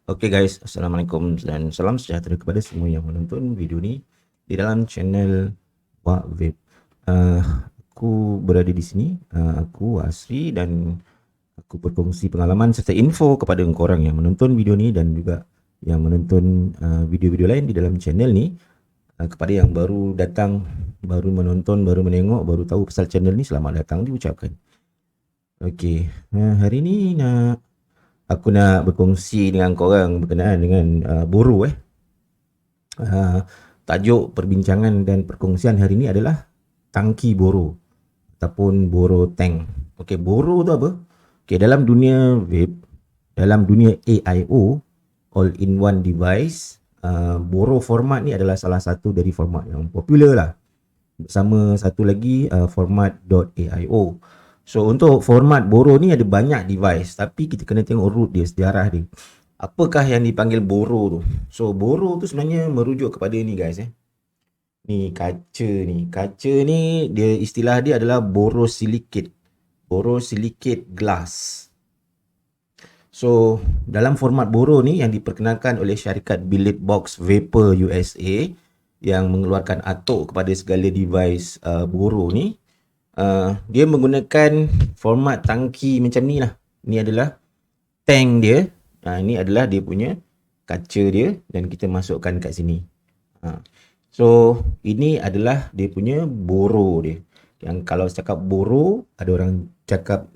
Oke guys, Assalamualaikum dan salam sejahtera kepada semua yang menonton video ni di dalam channel Wak Vape. Aku berada di sini, aku Asri, dan aku berkongsi pengalaman serta info kepada korang yang menonton video ni dan juga yang menonton video-video lain di dalam channel ni. Kepada yang baru datang, baru menonton, baru menengok, baru tahu pasal channel ni, selamat datang diucapkan. Okey, hari ni aku nak berkongsi dengan korang berkenaan dengan boro. Tajuk perbincangan dan perkongsian hari ni adalah tangki boro ataupun boro tank. Okey, boro tu apa? Okey, dalam dunia vape, dalam dunia AIO, all in one device, boro format ni adalah salah satu dari format yang popular lah. Bersama satu lagi format .aio. So untuk format boro ni ada banyak device, tapi kita kena tengok root dia, sejarah dia. Apakah yang dipanggil boro tu? So boro tu sebenarnya merujuk kepada ni guys. Ni kaca ni. Kaca ni dia istilah dia adalah borosilicate. Borosilicate glass. So dalam format boro ni yang diperkenalkan oleh syarikat Billet Box Vapor USA yang mengeluarkan atok kepada segala device boro ni, dia menggunakan format tangki macam ni lah. Ni adalah tank dia. Ini adalah dia punya kaca dia dan kita masukkan kat sini. So ini adalah dia punya boro dia. Yang kalau cakap boro, ada orang cakap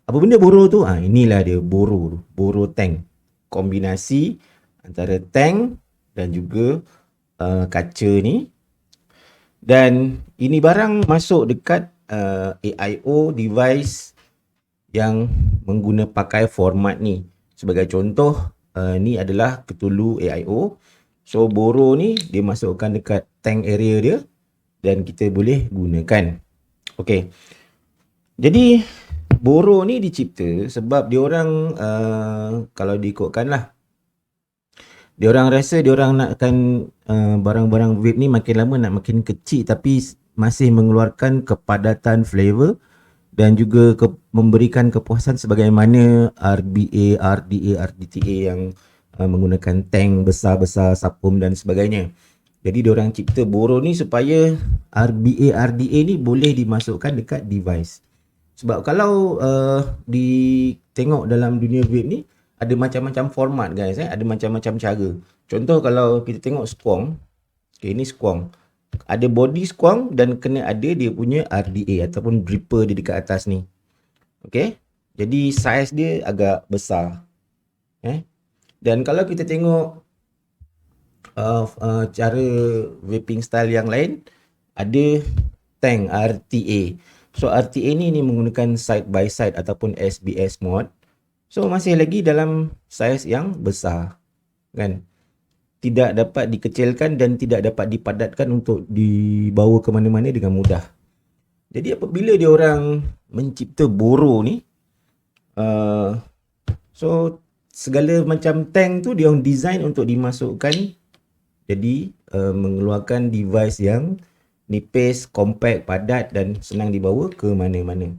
apa benda boro tu? Inilah dia boro tu. Boro tank. Kombinasi antara tank dan juga kaca ni. Dan ini barang masuk dekat AIO device yang pakai format ni. Sebagai contoh, ni adalah ketulu AIO. So boro ni dia masukkan dekat tank area dia dan kita boleh gunakan. Okey. Jadi boro ni dicipta sebab diorang kalau diikutkan lah, diorang rasa diorang nakkan barang-barang vape ni makin lama nak makin kecil tapi masih mengeluarkan kepadatan flavor dan juga memberikan kepuasan sebagaimana RBA, RDA, RDTA yang menggunakan tank besar-besar, sapum dan sebagainya. Jadi diorang cipta boro ni supaya RBA, RDA ni boleh dimasukkan dekat device. Sebab kalau ditengok dalam dunia vape ni, ada macam-macam format guys, ada macam-macam cara. Contoh kalau kita tengok squong, okay, ni squong. Ada body squong dan kena ada dia punya RDA ataupun dripper di dekat atas ni. Okay, jadi saiz dia agak besar. Dan kalau kita tengok cara vaping style yang lain, ada tank RTA. So RTA ni menggunakan side by side ataupun SBS mode. So masih lagi dalam saiz yang besar, kan? Tidak dapat dikecilkan dan tidak dapat dipadatkan untuk dibawa ke mana-mana dengan mudah. Jadi apabila dia orang mencipta boro ni, so segala macam tank tu dia orang design untuk dimasukkan, jadi mengeluarkan device yang nipis, compact, padat dan senang dibawa ke mana-mana.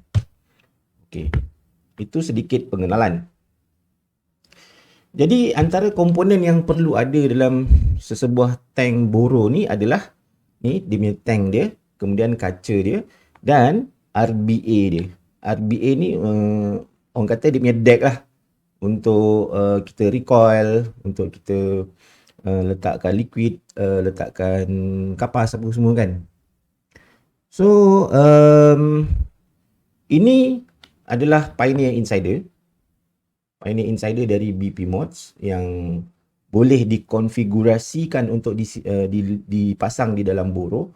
Okey, itu sedikit pengenalan. Jadi antara komponen yang perlu ada dalam sesebuah tank boro ni adalah ni dia punya tank dia, kemudian kaca dia dan RBA dia. RBA ni orang kata dia punya deck lah untuk kita recoil, untuk kita letakkan liquid, letakkan kapas apa semua kan. So ini adalah Pioneer Insider. Pioneer Insider dari BP Mods yang boleh dikonfigurasikan untuk dipasang di dalam boro.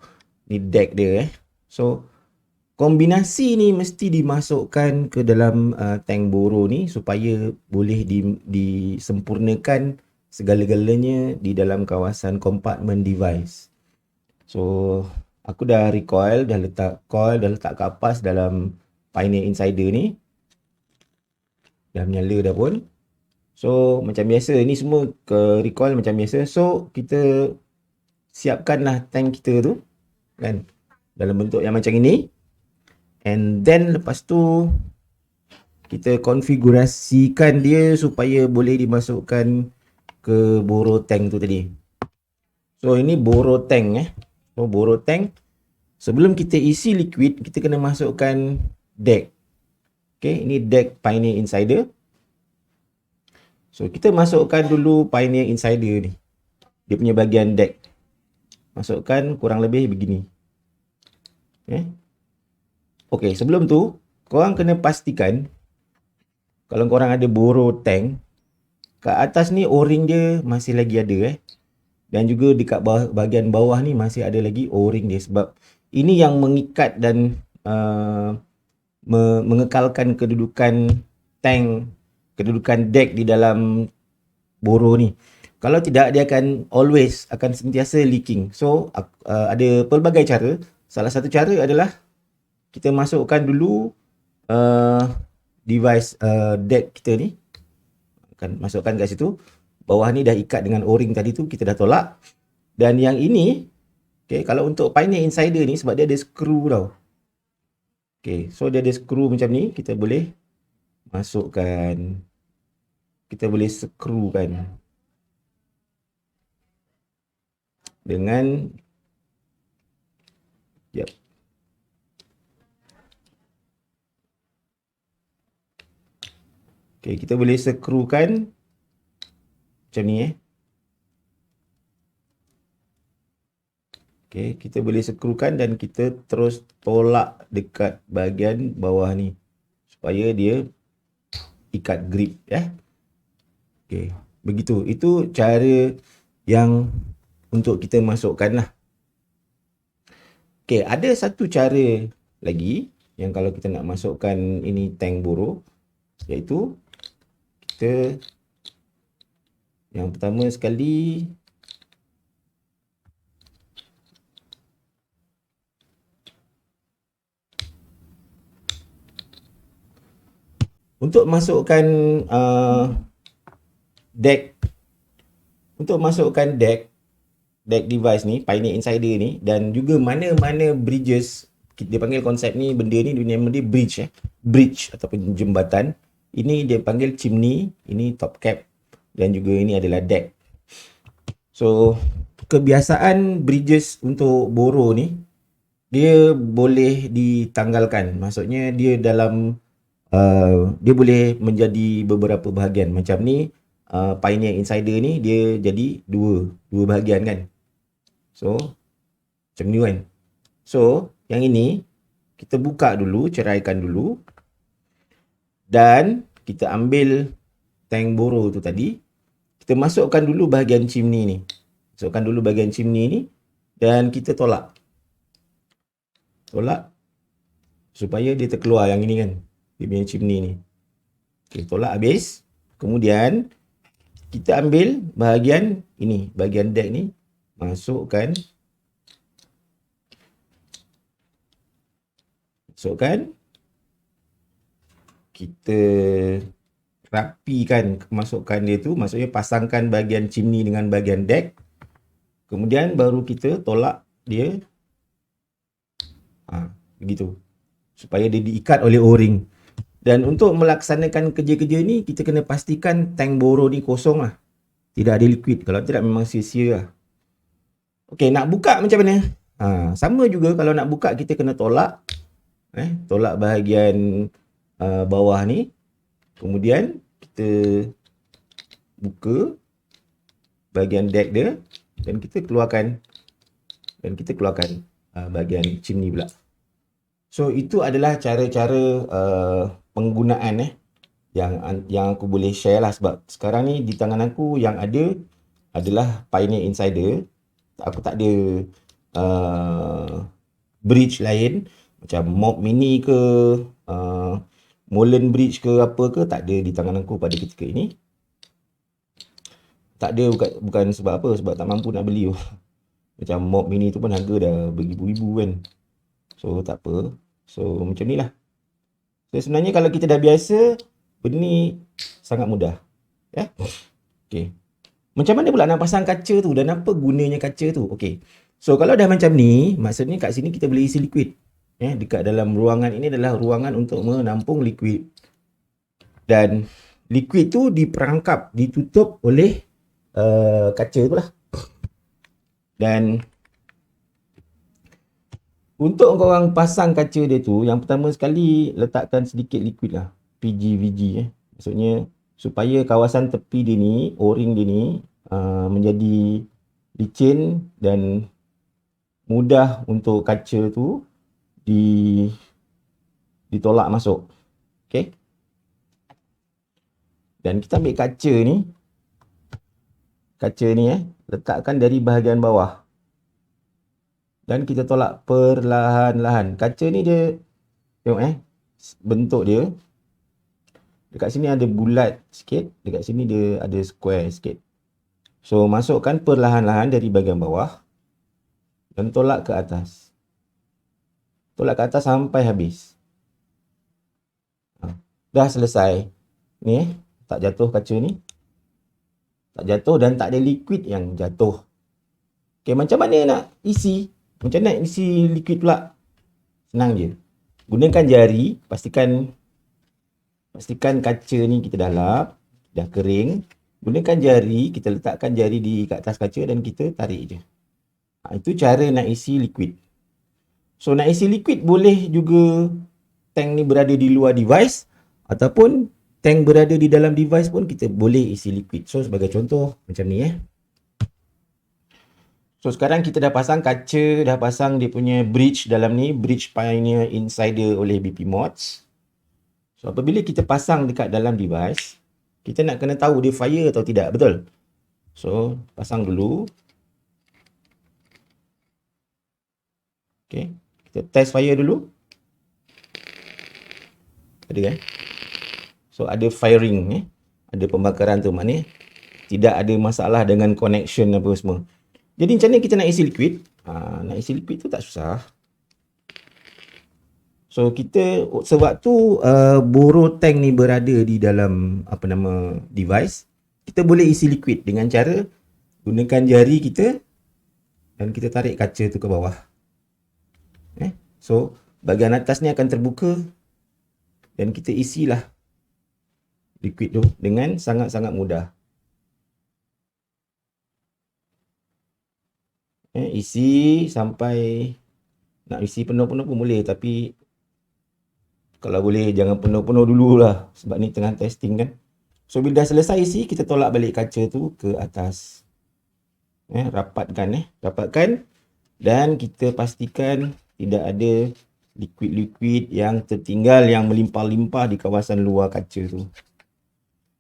Ni deck dia. So kombinasi ni mesti dimasukkan ke dalam tank boro ni supaya boleh disempurnakan segala-galanya di dalam kawasan kompartmen device. So aku dah recoil, dah letak coil, dah letak kapas dalam Pioneer Insider ni. Dah menyala dah pun. So macam biasa, ni semua ke recoil macam biasa. So kita siapkanlah tank kita tu kan dalam bentuk yang macam ini. And then lepas tu kita konfigurasikan dia supaya boleh dimasukkan ke boro tank tu tadi. So ini boro tank So boro tank, sebelum kita isi liquid, kita kena masukkan deck. Okay, ini deck Pioneer Insider. So kita masukkan dulu Pioneer Insider ni, dia punya bahagian deck. Masukkan kurang lebih begini. Okay, sebelum tu korang kena pastikan kalau korang ada boro tank, kat atas ni O-ring dia masih lagi ada dan juga dekat bahagian bawah ni masih ada lagi O-ring dia, sebab ini yang mengikat dan mengekalkan kedudukan tank, kedudukan deck di dalam boro ni. Kalau tidak, dia akan sentiasa leaking. So ada pelbagai cara. Salah satu cara adalah kita masukkan dulu device deck kita ni, akan masukkan kat situ. Bawah ni dah ikat dengan O-ring tadi tu, kita dah tolak. Dan yang ini, kalau untuk Pioneer Insider ni, sebab dia ada skru tau. So dia ada skru macam ni, kita boleh masukkan, kita boleh skrukan dengan kita boleh skrukan macam ni kita boleh skrukan dan kita terus tolak dekat bahagian bawah ni supaya dia ikat grip begitu. Itu cara yang untuk kita masukkan lah. Ada satu cara lagi yang kalau kita nak masukkan ini tank boro, iaitu kita yang pertama sekali untuk masukkan deck, deck device ni, Pioneer Insider ni, dan juga mana-mana bridges, dia panggil konsep ni, benda ni nama dia bridge bridge ataupun jembatan. Ini dia panggil chimney, ini top cap, dan juga ini adalah deck. So kebiasaan bridges untuk boro ni, dia boleh ditanggalkan. Maksudnya dia dalam dia boleh menjadi beberapa bahagian. Macam ni Pioneer Insider ni dia jadi dua bahagian kan. So macam ni kan. So yang ini kita buka dulu, ceraikan dulu, dan kita ambil tank boro tu tadi, kita masukkan dulu bahagian chimney ni. Dan kita tolak supaya dia terkeluar yang ini kan, dia punya chimney ni. Tolak habis. Kemudian kita ambil bahagian ini, bahagian deck ni, masukkan, kita rapikan kemasukan dia tu, maksudnya pasangkan bahagian chimney dengan bahagian deck. Kemudian baru kita tolak dia begitu, supaya dia diikat oleh O-ring. Dan untuk melaksanakan kerja-kerja ni, kita kena pastikan tank boro ni kosong lah, tidak ada liquid. Kalau tidak memang sia-sia lah. Nak buka macam mana? Sama juga, kalau nak buka kita kena tolak tolak bahagian bawah ni. Kemudian kita buka bahagian deck dia dan kita keluarkan bahagian chimney pula. So itu adalah cara-cara penggunaan yang aku boleh share lah, sebab sekarang ni di tangan aku yang ada adalah Pioneer Insider. Aku tak ada bridge lain macam Mob Mini ke Molen Bridge ke apa ke, tak ada di tangan aku pada ketika ini. Tak ada bukan sebab apa, sebab tak mampu nak beli. Macam Mob Mini tu pun harga dah beribu-ribu kan. So tak apa. So macam ni lah. So sebenarnya kalau kita dah biasa, benda ni sangat mudah. Macam mana pula nak pasang kaca tu dan apa gunanya kaca tu? So kalau dah macam ni, maksudnya kat sini kita boleh isi liquid. Dekat dalam ruangan ini adalah ruangan untuk menampung liquid. Dan liquid tu diperangkap, ditutup oleh kaca tu lah. Dan untuk korang pasang kaca dia tu, yang pertama sekali letakkan sedikit liquid lah. PGVG Maksudnya supaya kawasan tepi dia ni, o-ring dia ni menjadi licin dan mudah untuk kaca tu ditolak masuk. Okay. Dan kita ambil kaca ni, letakkan dari bahagian bawah. Dan kita tolak perlahan-lahan. Kaca ni dia, tengok bentuk dia. Dekat sini ada bulat sikit, dekat sini dia ada square sikit. So, masukkan perlahan-lahan dari bahagian bawah dan tolak ke atas. Tolak ke atas sampai habis. Dah selesai. Ni tak jatuh kaca ni. Tak jatuh dan tak ada liquid yang jatuh. Okay, macam mana nak isi? Macam mana nak isi liquid pula? Senang je. Gunakan jari, pastikan kaca ni kita dah lap, dah kering. Gunakan jari, kita letakkan jari di kat atas kaca dan kita tarik je. Itu cara nak isi liquid. So, nak isi liquid boleh juga tank ni berada di luar device ataupun tank berada di dalam device pun kita boleh isi liquid. So, sebagai contoh macam ni So, sekarang kita dah pasang kaca, dah pasang dia punya bridge dalam ni, bridge Pioneer Insider oleh BP Mods. So, apabila kita pasang dekat dalam device, kita nak kena tahu dia fire atau tidak, betul? So, pasang dulu. Okay, kita test fire dulu. Ada So, ada firing ada pembakaran tu, maknanya tidak ada masalah dengan connection apa semua. Jadi macam mana kita nak isi liquid? Nak isi liquid tu tak susah. So kita sewaktu boro tank ni berada di dalam device, kita boleh isi liquid dengan cara gunakan jari kita dan kita tarik kaca tu ke bawah. So bahagian atas ni akan terbuka dan kita isilah liquid tu dengan sangat-sangat mudah. Isi sampai nak isi penuh-penuh pun boleh, tapi kalau boleh jangan penuh-penuh dululah sebab ni tengah testing kan. So bila dah selesai isi, kita tolak balik kaca tu ke atas. Rapatkan dan kita pastikan tidak ada liquid-liquid yang tertinggal yang melimpah-limpah di kawasan luar kaca tu.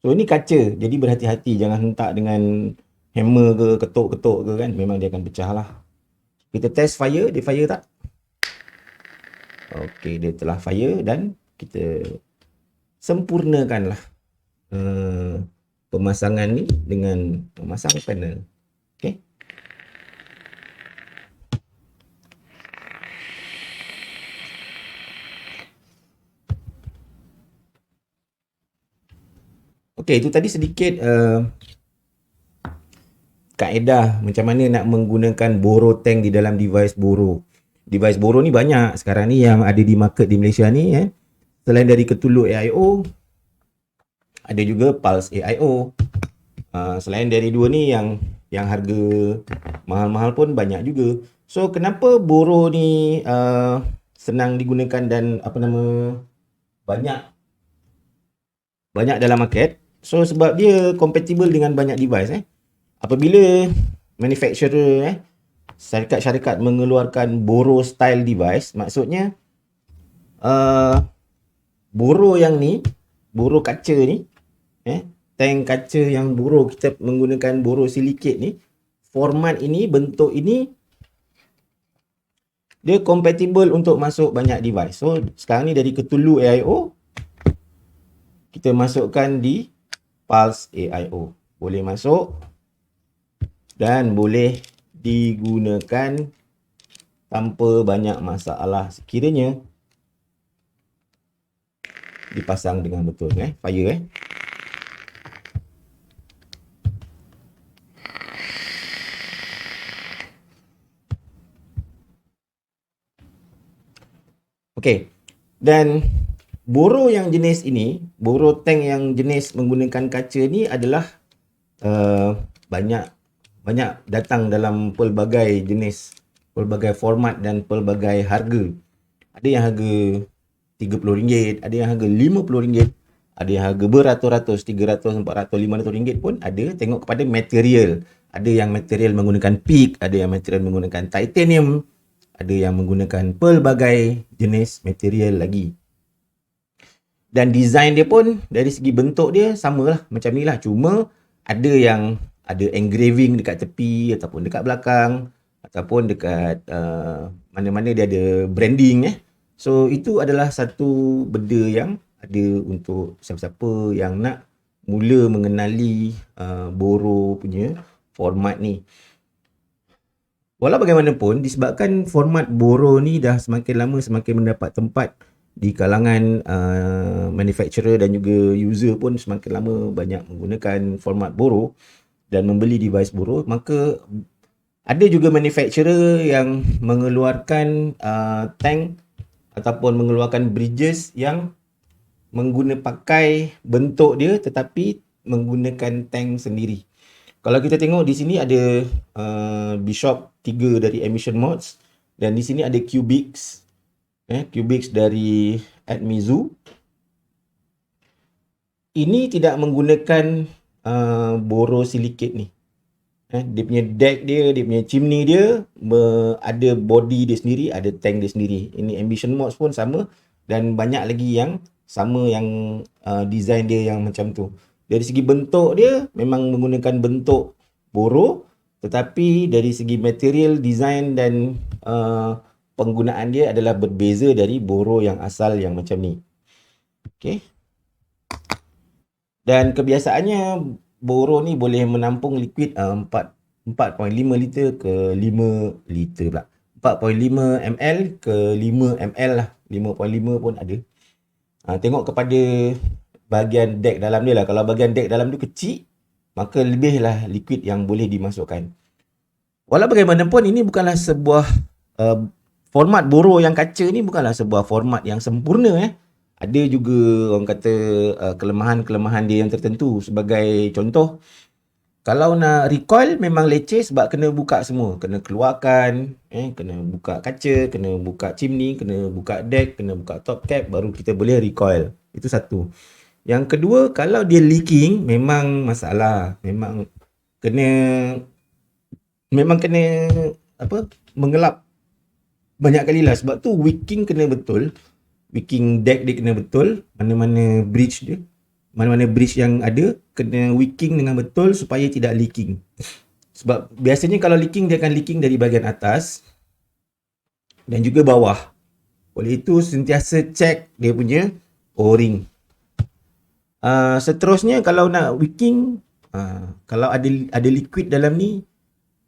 So ini kaca, jadi berhati-hati, jangan hentak dengan hammer ke, ketuk-ketuk ke kan, memang dia akan pecah lah. Kita test fire, dia fire tak? Okey, dia telah fire dan kita sempurnakanlah pemasangan ni dengan memasang panel. Okey. Okey, itu tadi sedikit kaedah macam mana nak menggunakan boro tank di dalam device boro. Device boro ni banyak sekarang ni yang ada di market di Malaysia ni Selain dari Ketulu AIO, ada juga Pulse AIO. Selain dari dua ni yang harga mahal-mahal pun banyak juga. So kenapa boro ni senang digunakan dan banyak dalam market? So sebab dia compatible dengan banyak device Apabila manufacturer syarikat-syarikat mengeluarkan boro style device, maksudnya boro yang ni, boro kaca ni, tank kaca yang boro, kita menggunakan boro silikate ni, format ini, bentuk ini, dia compatible untuk masuk banyak device. So sekarang ni dari Ketulu AIO, kita masukkan di Pulse AIO. Boleh masuk dan boleh digunakan tanpa banyak masalah sekiranya dipasang dengan betul fire Okey. Dan boro yang jenis ini boro tank yang jenis menggunakan kaca ni adalah banyak datang dalam pelbagai jenis, pelbagai format dan pelbagai harga. Ada yang harga RM30, ada yang harga RM50, ada yang harga beratus-ratus, RM300, RM400, RM500 pun ada, tengok kepada material. Ada yang material menggunakan PEEK, ada yang material menggunakan titanium, ada yang menggunakan pelbagai jenis material lagi. Dan design dia pun dari segi bentuk dia samalah macam ni lah, cuma ada yang ada engraving dekat tepi ataupun dekat belakang ataupun dekat mana-mana dia ada branding So itu adalah satu benda yang ada untuk siapa-siapa yang nak mula mengenali boro punya format ni. Walau bagaimanapun, disebabkan format boro ni dah semakin lama semakin mendapat tempat di kalangan manufacturer dan juga user pun semakin lama banyak menggunakan format boro dan membeli device boro, maka ada juga manufacturer yang mengeluarkan tank ataupun mengeluarkan bridges yang pakai bentuk dia tetapi menggunakan tank sendiri. Kalau kita tengok di sini ada Bishop 3 dari Emission Mods dan di sini ada Cubix. Cubix dari Admizu. Ini tidak menggunakan borosilicate ni. Dia punya deck dia punya chimney dia ada body dia sendiri, ada tank dia sendiri. Ini Ambition Mods pun sama dan banyak lagi yang sama yang design dia yang macam tu. Dari segi bentuk dia memang menggunakan bentuk boro, tetapi dari segi material, design dan penggunaan dia adalah berbeza dari boro yang asal yang macam ni. Okay. Dan kebiasaannya boro ni boleh menampung liquid 4.5 liter ke 5 liter pula. 4.5 ml ke 5 ml lah. 5.5 pun ada. Tengok kepada bahagian deck dalam dia lah. Kalau bahagian deck dalam tu kecil, maka lebihlah liquid yang boleh dimasukkan. Walau bagaimanapun, ini bukanlah sebuah format boro yang kaca ni bukanlah sebuah format yang sempurna Ada juga orang kata kelemahan-kelemahan dia yang tertentu. Sebagai contoh, kalau nak recoil memang leceh sebab kena buka semua. Kena keluarkan, kena buka kaca, kena buka chimney, kena buka deck, kena buka top cap, baru kita boleh recoil. Itu satu. Yang kedua, kalau dia leaking memang masalah. Memang kena mengelap banyak kali lah. Sebab tu wicking kena betul. Wicking deck dia kena betul. Mana-mana bridge dia, mana-mana bridge yang ada kena wicking dengan betul supaya tidak leaking. Sebab biasanya kalau leaking, dia akan leaking dari bahagian atas dan juga bawah. Oleh itu sentiasa check dia punya O-ring. Seterusnya kalau nak wicking, kalau ada liquid dalam ni,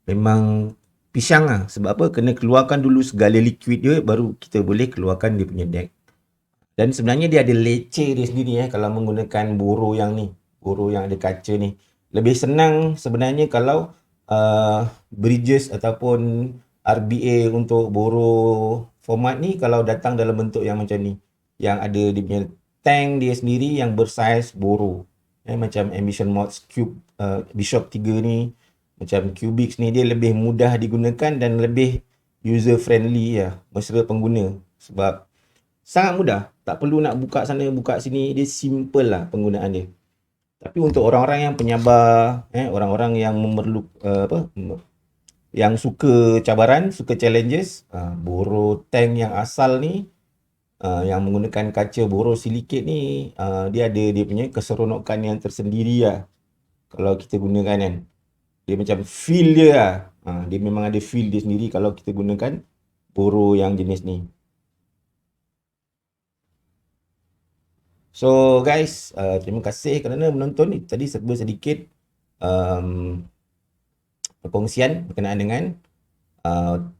memang pisang lah. Sebab apa? Kena keluarkan dulu segala liquid dia, baru kita boleh keluarkan dia punya deck. Dan sebenarnya dia ada leceh dia sendiri kalau menggunakan boro yang ni. Boro yang ada kaca ni. Lebih senang sebenarnya kalau bridges ataupun RBA untuk boro format ni kalau datang dalam bentuk yang macam ni. Yang ada dia punya tank dia sendiri yang bersaiz boro. Macam Ambition Mods Bishop 3 ni. Macam Cubix ni, dia lebih mudah digunakan dan lebih user friendly mesra pengguna. Sebab sangat mudah. Tak perlu nak buka sana, buka sini. Dia simple lah penggunaan dia. Tapi untuk orang-orang yang penyabar, orang-orang yang yang suka cabaran, suka challenges, boro tank yang asal ni, yang menggunakan kaca borosilicate ni, dia ada dia punya keseronokan yang tersendiri lah. Kalau kita gunakan kan. Dia macam feel dia lah. Dia memang ada feel dia sendiri kalau kita gunakan boro yang jenis ni. So guys, terima kasih kerana menonton. Tadi serba sedikit perkongsian berkenaan dengan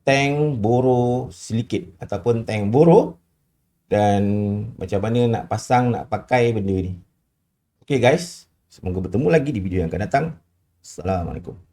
tank borosilicate ataupun tank boro dan macam mana nak pasang, nak pakai benda ni. Okay guys, semoga bertemu lagi di video yang akan datang. Assalamualaikum.